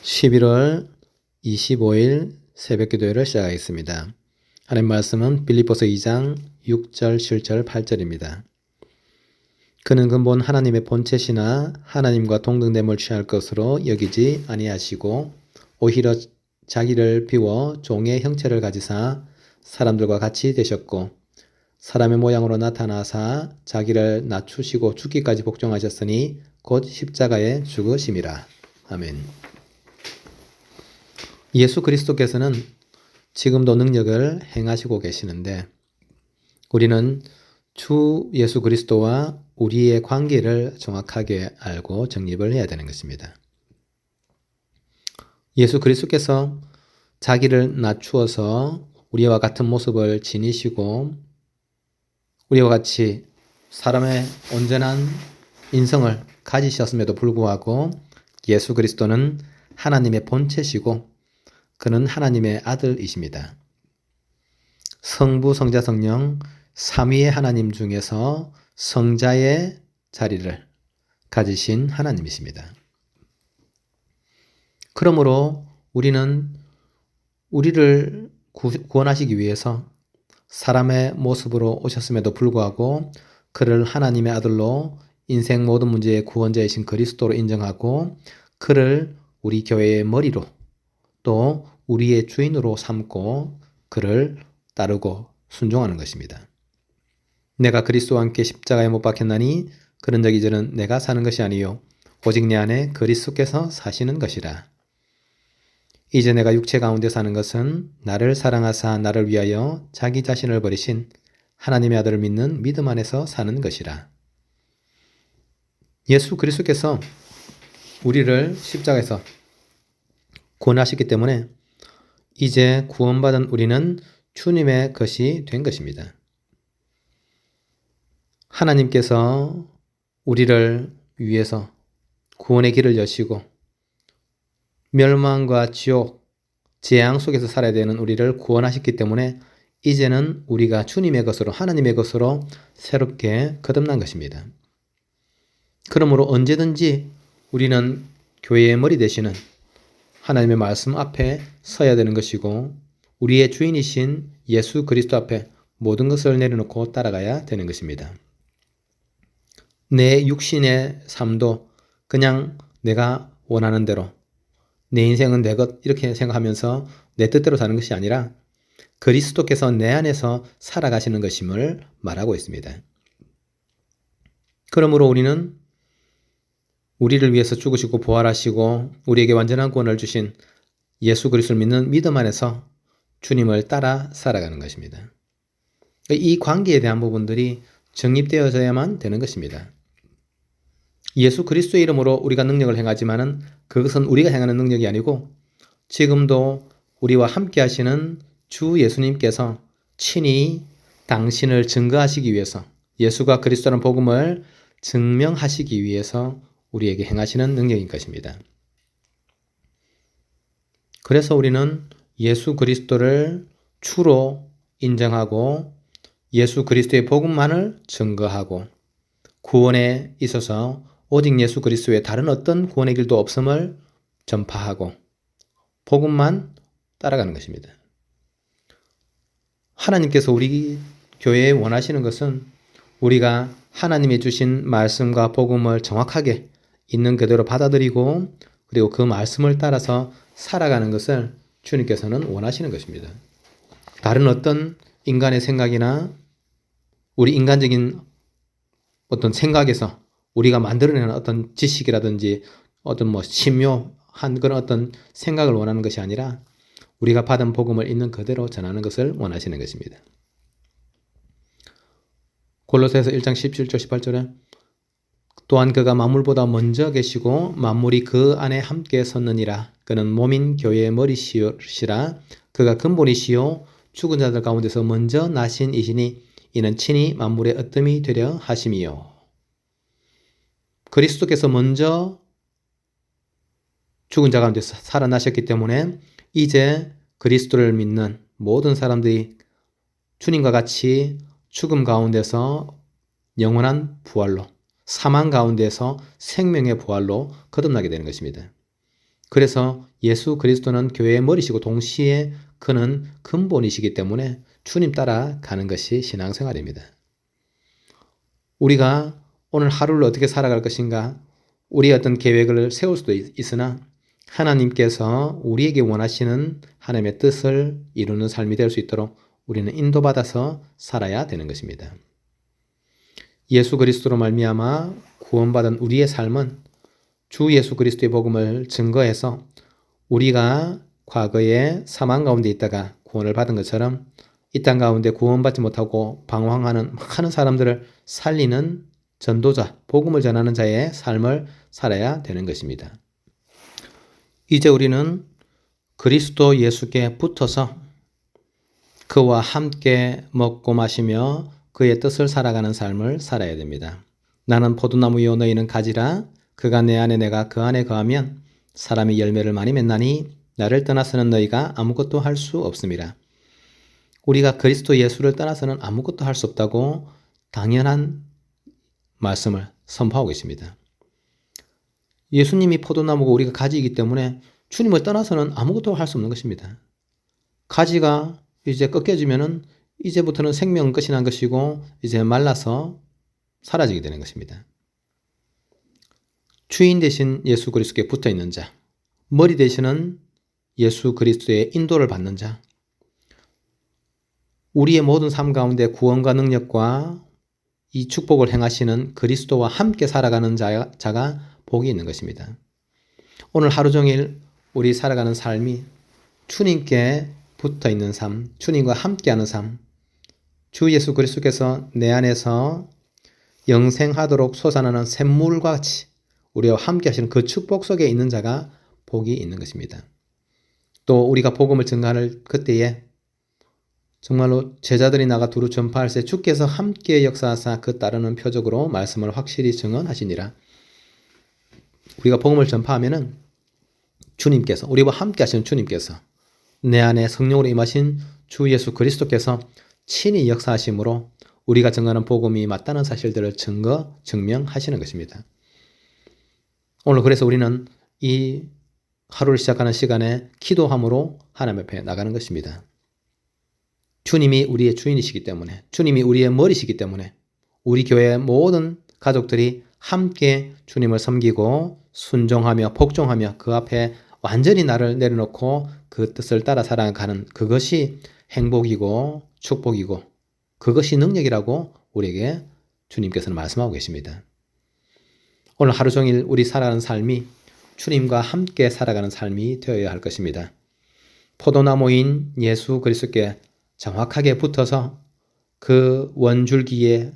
11월 25일 새벽기도회를 시작하겠습니다. 하나님 말씀은 빌립보서 2장 6절, 7절, 8절입니다. 그는 근본 하나님의 본체시나 하나님과 동등됨을 취할 것으로 여기지 아니하시고 오히려 자기를 비워 종의 형체를 가지사 사람들과 같이 되셨고 사람의 모양으로 나타나사 자기를 낮추시고 죽기까지 복종하셨으니 곧 십자가에 죽으심이라. 아멘. 예수 그리스도께서는 지금도 능력을 행하시고 계시는데 우리는 주 예수 그리스도와 우리의 관계를 정확하게 알고 정립을 해야 되는 것입니다. 예수 그리스도께서 자기를 낮추어서 우리와 같은 모습을 지니시고 우리와 같이 사람의 온전한 인성을 가지셨음에도 불구하고 예수 그리스도는 하나님의 본체시고 그는 하나님의 아들이십니다. 성부, 성자, 성령, 삼위의 하나님 중에서 성자의 자리를 가지신 하나님이십니다. 그러므로 우리는 우리를 구원하시기 위해서 사람의 모습으로 오셨음에도 불구하고 그를 하나님의 아들로 인생 모든 문제의 구원자이신 그리스도로 인정하고 그를 우리 교회의 머리로 또 우리의 주인으로 삼고 그를 따르고 순종하는 것입니다. 내가 그리스도와 함께 십자가에 못 박혔나니 그런 적 이제는 내가 사는 것이 아니요 오직 내 안에 그리스도께서 사시는 것이라. 이제 내가 육체 가운데 사는 것은 나를 사랑하사 나를 위하여 자기 자신을 버리신 하나님의 아들을 믿는 믿음 안에서 사는 것이라. 예수 그리스도께서 우리를 십자가에서 구원하셨기 때문에 이제 구원받은 우리는 주님의 것이 된 것입니다. 하나님께서 우리를 위해서 구원의 길을 여시고 멸망과 지옥, 재앙 속에서 살아야 되는 우리를 구원하셨기 때문에 이제는 우리가 주님의 것으로 하나님의 것으로 새롭게 거듭난 것입니다. 그러므로 언제든지 우리는 교회의 머리 되시는 하나님의 말씀 앞에 서야 되는 것이고 우리의 주인이신 예수 그리스도 앞에 모든 것을 내려놓고 따라가야 되는 것입니다. 내 육신의 삶도 그냥 내가 원하는 대로 내 인생은 내 것 이렇게 생각하면서 내 뜻대로 사는 것이 아니라 그리스도께서 내 안에서 살아가시는 것임을 말하고 있습니다. 그러므로 우리는 우리를 위해서 죽으시고 부활하시고 우리에게 완전한 구원을 주신 예수 그리스도를 믿는 믿음 안에서 주님을 따라 살아가는 것입니다. 이 관계에 대한 부분들이 정립되어져야만 되는 것입니다. 예수 그리스도의 이름으로 우리가 능력을 행하지만은 그것은 우리가 행하는 능력이 아니고 지금도 우리와 함께 하시는 주 예수님께서 친히 당신을 증거하시기 위해서 예수가 그리스도라는 복음을 증명하시기 위해서 우리에게 행하시는 능력인 것입니다. 그래서 우리는 예수 그리스도를 주로 인정하고 예수 그리스도의 복음만을 증거하고 구원에 있어서 오직 예수 그리스도 외에 다른 어떤 구원의 길도 없음을 전파하고 복음만 따라가는 것입니다. 하나님께서 우리 교회에 원하시는 것은 우리가 하나님이 주신 말씀과 복음을 정확하게 있는 그대로 받아들이고 그리고 그 말씀을 따라서 살아가는 것을 주님께서는 원하시는 것입니다. 다른 어떤 인간의 생각이나 우리 인간적인 어떤 생각에서 우리가 만들어내는 어떤 지식이라든지 어떤 신묘한 그런 어떤 생각을 원하는 것이 아니라 우리가 받은 복음을 있는 그대로 전하는 것을 원하시는 것입니다. 골로새서 1장 17절 18절에 또한 그가 만물보다 먼저 계시고 만물이 그 안에 함께 섰느니라. 그는 몸인 교회의 머리시라. 그가 근본이시요 죽은 자들 가운데서 먼저 나신 이시니 이는 친히 만물의 으뜸이 되려 하심이요. 그리스도께서 먼저 죽은 자 가운데서 살아나셨기 때문에 이제 그리스도를 믿는 모든 사람들이 주님과 같이 죽음 가운데서 영원한 부활로 사망 가운데서 생명의 부활로 거듭나게 되는 것입니다. 그래서 예수 그리스도는 교회의 머리시고 동시에 그는 근본이시기 때문에 주님 따라 가는 것이 신앙생활입니다. 우리가 오늘 하루를 어떻게 살아갈 것인가, 우리의 어떤 계획을 세울 수도 있으나 하나님께서 우리에게 원하시는 하나님의 뜻을 이루는 삶이 될 수 있도록 우리는 인도받아서 살아야 되는 것입니다. 예수 그리스도로 말미암아 구원받은 우리의 삶은 주 예수 그리스도의 복음을 증거해서 우리가 과거에 사망 가운데 있다가 구원을 받은 것처럼 이 땅 가운데 구원받지 못하고 방황하는 많은 사람들을 살리는 전도자, 복음을 전하는 자의 삶을 살아야 되는 것입니다. 이제 우리는 그리스도 예수께 붙어서 그와 함께 먹고 마시며 그의 뜻을 살아가는 삶을 살아야 됩니다. 나는 포도나무요 너희는 가지라. 그가 내 안에 내가 그 안에 거하면 사람이 열매를 많이 맺나니 나를 떠나서는 너희가 아무것도 할 수 없음이라. 우리가 그리스도 예수를 떠나서는 아무것도 할 수 없다고 당연한 말씀을 선포하고 있습니다. 예수님이 포도나무고 우리가 가지이기 때문에 주님을 떠나서는 아무것도 할 수 없는 것입니다. 가지가 이제 꺾여지면은 이제부터는 생명은 끝이 난 것이고 이제 말라서 사라지게 되는 것입니다. 주인 대신 예수 그리스도께 붙어 있는 자, 머리 대신은 예수 그리스도의 인도를 받는 자, 우리의 모든 삶 가운데 구원과 능력과 이 축복을 행하시는 그리스도와 함께 살아가는 자가 복이 있는 것입니다. 오늘 하루 종일 우리 살아가는 삶이 주님께 붙어 있는 삶, 주님과 함께하는 삶, 주 예수 그리스도께서 내 안에서 영생하도록 솟아나는 샘물과 같이 우리와 함께 하시는 그 축복 속에 있는 자가 복이 있는 것입니다. 또 우리가 복음을 증거할 그때에 정말로 제자들이 나가 두루 전파할 때 주께서 함께 역사하사 그 따르는 표적으로 말씀을 확실히 증언하시니라. 우리가 복음을 전파하면은 주님께서, 우리와 함께 하시는 주님께서, 내 안에 성령으로 임하신 주 예수 그리스도께서 친히 역사하심으로 우리가 증거하는 복음이 맞다는 사실들을 증명하시는 것입니다. 오늘 그래서 우리는 이 하루를 시작하는 시간에 기도함으로 하나님 앞에 나가는 것입니다. 주님이 우리의 주인이시기 때문에, 주님이 우리의 머리시기 때문에 우리 교회의 모든 가족들이 함께 주님을 섬기고 순종하며 복종하며 그 앞에 완전히 나를 내려놓고 그 뜻을 따라 살아가는 그것이 행복이고 축복이고 그것이 능력이라고 우리에게 주님께서는 말씀하고 계십니다. 오늘 하루 종일 우리 살아가는 삶이 주님과 함께 살아가는 삶이 되어야 할 것입니다. 포도나무인 예수 그리스도께 정확하게 붙어서 그 원줄기에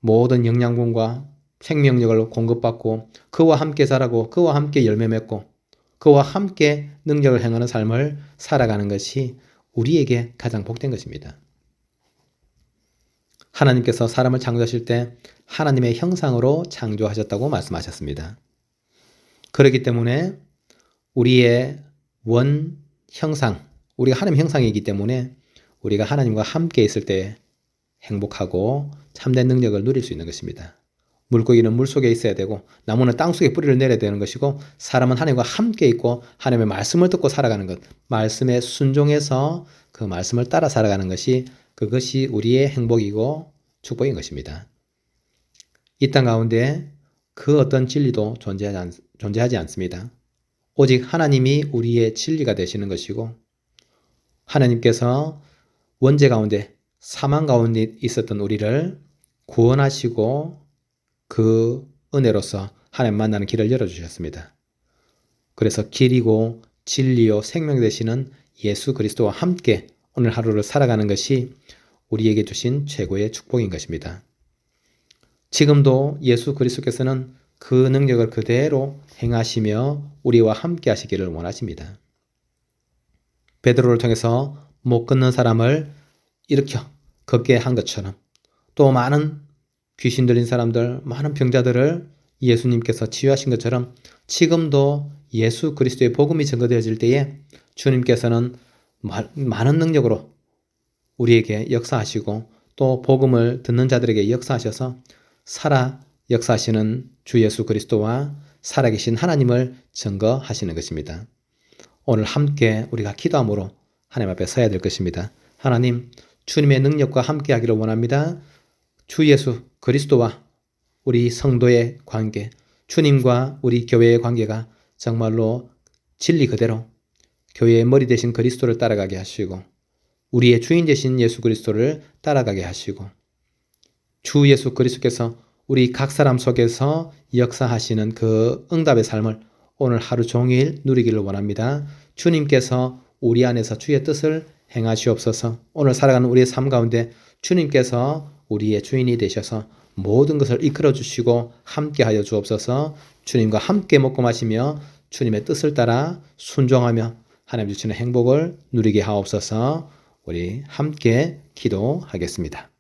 모든 영양분과 생명력을 공급받고 그와 함께 자라고 그와 함께 열매 맺고 그와 함께 능력을 행하는 삶을 살아가는 것이 우리에게 가장 복된 것입니다. 하나님께서 사람을 창조하실 때 하나님의 형상으로 창조하셨다고 말씀하셨습니다. 그렇기 때문에 우리의 원 형상, 우리가 하나님 형상이기 때문에 우리가 하나님과 함께 있을 때 행복하고 참된 능력을 누릴 수 있는 것입니다. 물고기는 물속에 있어야 되고 나무는 땅속에 뿌리를 내려야 되는 것이고 사람은 하나님과 함께 있고 하나님의 말씀을 듣고 살아가는 것, 말씀에 순종해서 그 말씀을 따라 살아가는 것이 그것이 우리의 행복이고 축복인 것입니다. 이 땅 가운데 그 어떤 진리도 존재하지 않습니다. 오직 하나님이 우리의 진리가 되시는 것이고 하나님께서 원죄 가운데 사망 가운데 있었던 우리를 구원하시고 그 은혜로서 하나님 만나는 길을 열어주셨습니다. 그래서 길이고 진리요 생명 되시는 예수 그리스도와 함께 오늘 하루를 살아가는 것이 우리에게 주신 최고의 축복인 것입니다. 지금도 예수 그리스도께서는 그 능력을 그대로 행하시며 우리와 함께 하시기를 원하십니다. 베드로를 통해서 못 걷는 사람을 일으켜 걷게 한 것처럼 또 많은 귀신 들린 사람들, 많은 병자들을 예수님께서 치유하신 것처럼 지금도 예수 그리스도의 복음이 증거되어질 때에 주님께서는 많은 능력으로 우리에게 역사하시고 또 복음을 듣는 자들에게 역사하셔서 살아 역사하시는 주 예수 그리스도와 살아계신 하나님을 증거하시는 것입니다. 오늘 함께 우리가 기도함으로 하나님 앞에 서야 될 것입니다. 하나님, 주님의 능력과 함께 하기를 원합니다. 주 예수 그리스도와 우리 성도의 관계, 주님과 우리 교회의 관계가 정말로 진리 그대로 교회의 머리 되신 그리스도를 따라가게 하시고 우리의 주인 되신 예수 그리스도를 따라가게 하시고 주 예수 그리스도께서 우리 각 사람 속에서 역사하시는 그 응답의 삶을 오늘 하루 종일 누리기를 원합니다. 주님께서 우리 안에서 주의 뜻을 행하시옵소서. 오늘 살아가는 우리의 삶 가운데 주님께서 우리의 주인이 되셔서 모든 것을 이끌어 주시고 함께 하여 주옵소서. 주님과 함께 먹고 마시며 주님의 뜻을 따라 순종하며 하나님 주시는 행복을 누리게 하옵소서. 우리 함께 기도하겠습니다.